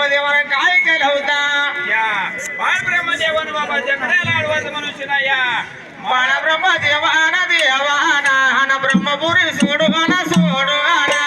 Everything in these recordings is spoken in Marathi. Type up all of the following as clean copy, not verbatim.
ब्रह्मदेवाने काय केलं होता या बाळ ब्रह्मदेवान बाबा जगण्याला आडवाच मनुष्य ना या बाळ ब्रह्मदेवाना देवाना हन ब्रह्मपुरी सोडवाना सोडवाना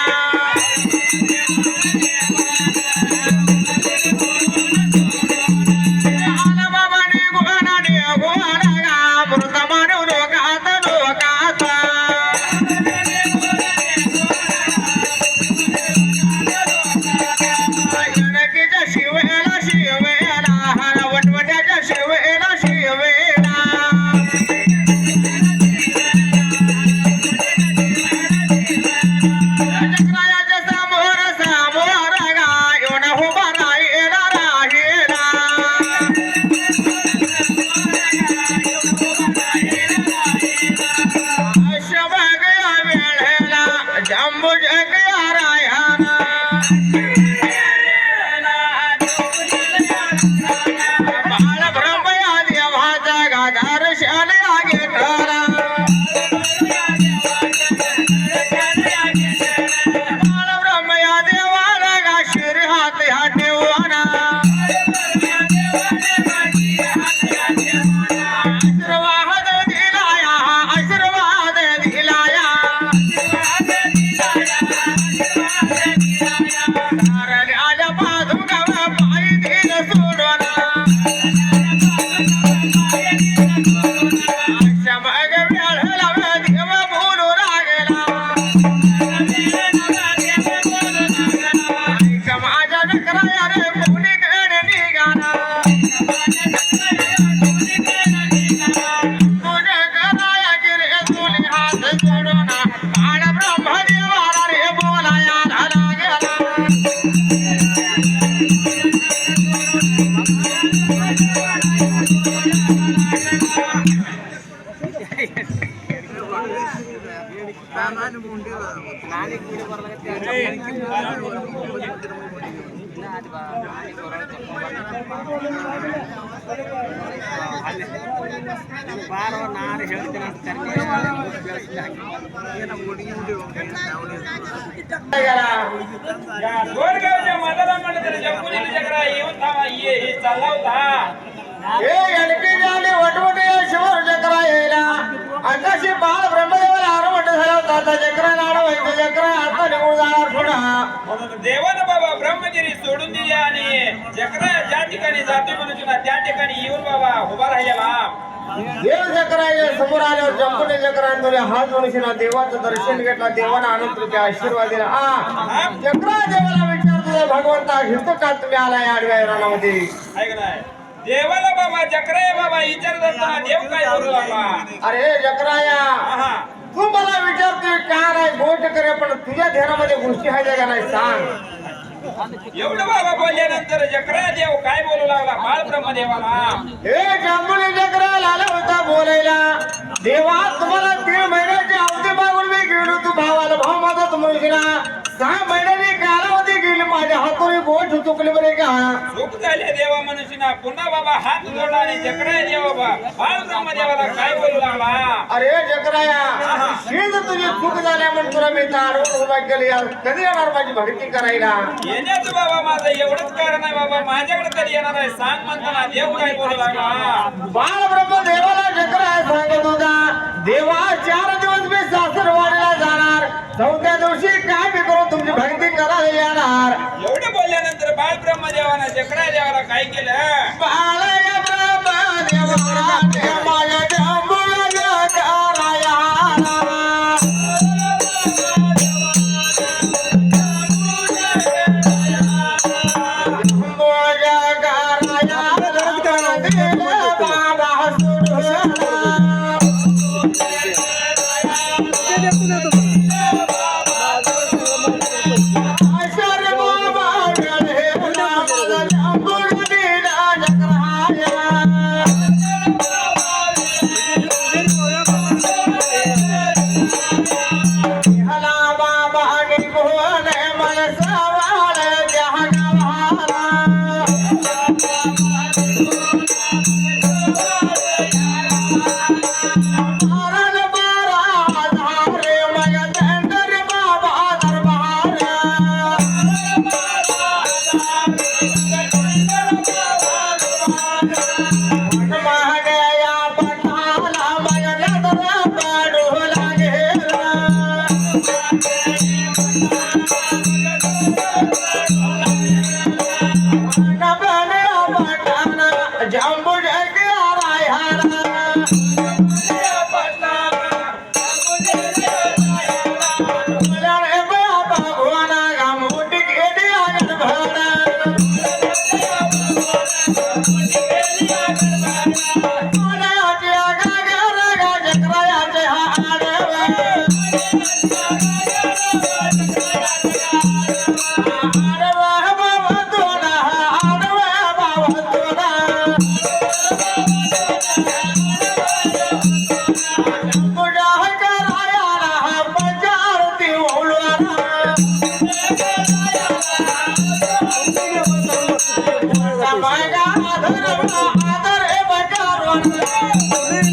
गोरगावच्या मदाला म्हणलं जगुलीला जगरा येऊन थांबा ये चालला होता अंगाशी बाळ ब्रह्मदेवाला आरवट झाला होता आता जकरा लाडवायचं जकरा आता निघून जाणार पुन्हा देवानं बाबा ब्रह्मगिरी सोडून दिली आणि जकरा ज्या ठिकाणी जातोय मनुष्यला त्या ठिकाणी येऊन बाबा उभा राहिलेला देव जकराच्या समोर आल्यावर जंपुने जकरांनी हात मनुष्यला देवाचं दर्शन घेतला देवाना आनंद आशीर्वाद दिला हा जकरा देवाला विचारतो भगवंता हित का तुम्ही आलाय आडव्या रानामध्ये ऐक नाही देवाला बाबा जकराय बाबा विचारत असताना देव काय बोलू बाबा अरे जकराया तू मला विचारतोय का नाही गोष्ट करे पण तुझ्या ध्यानामध्ये गोष्टी आहेत का नाही सांग एवढं बाबा बोलल्यानंतर जकरा देव काय बोलू लागला बाळ ब्रह्मदेवाला हे जांभुली जकराला आला होता बोलायला देवा तुम्हाला 3 महिन्याची अवधी मागून मी गेलो तू भावाला भाव माझा तुम्हाला 6 महिन्याची कालावधी गेली माझ्या हातोरी बोट चुकले बरे का चूक झाली देवा मनुष्यना पुन्हा बाबा हात जोडला आणि जकराय देवा बाळ ब्रह्मदेवाला काय बोलू लागला अरे जकराया शीज तुझी चूक झाल्या म्हणून तुला मी तारवून उभा केली कधी येणार माझी भक्ती करायला येण्याचं बाबा माझं एवढंच कारण आहे बाबा माझ्याकडे कधी येणार आहे सांग म्हणताना देव काय बोलू लागला बाळ ब्रह्मदेवाला जकराया सांगत होता देवा 4 दिवस मी सासरवाडीला जाणार 4थ्या दिवशी काय मी करून तुमची भक्ती करायला येणार एवढं बोलल्यानंतर बाळ ब्रह्मदेवानं जकराय देवाला काय केलं बाळ ब्रह्मदेवाला माझ्या महागया पटाला माझ्या नजरा काढू लागेला नबल्या पटाना जांबू ढग्या रायहारा आदर हे बजारवान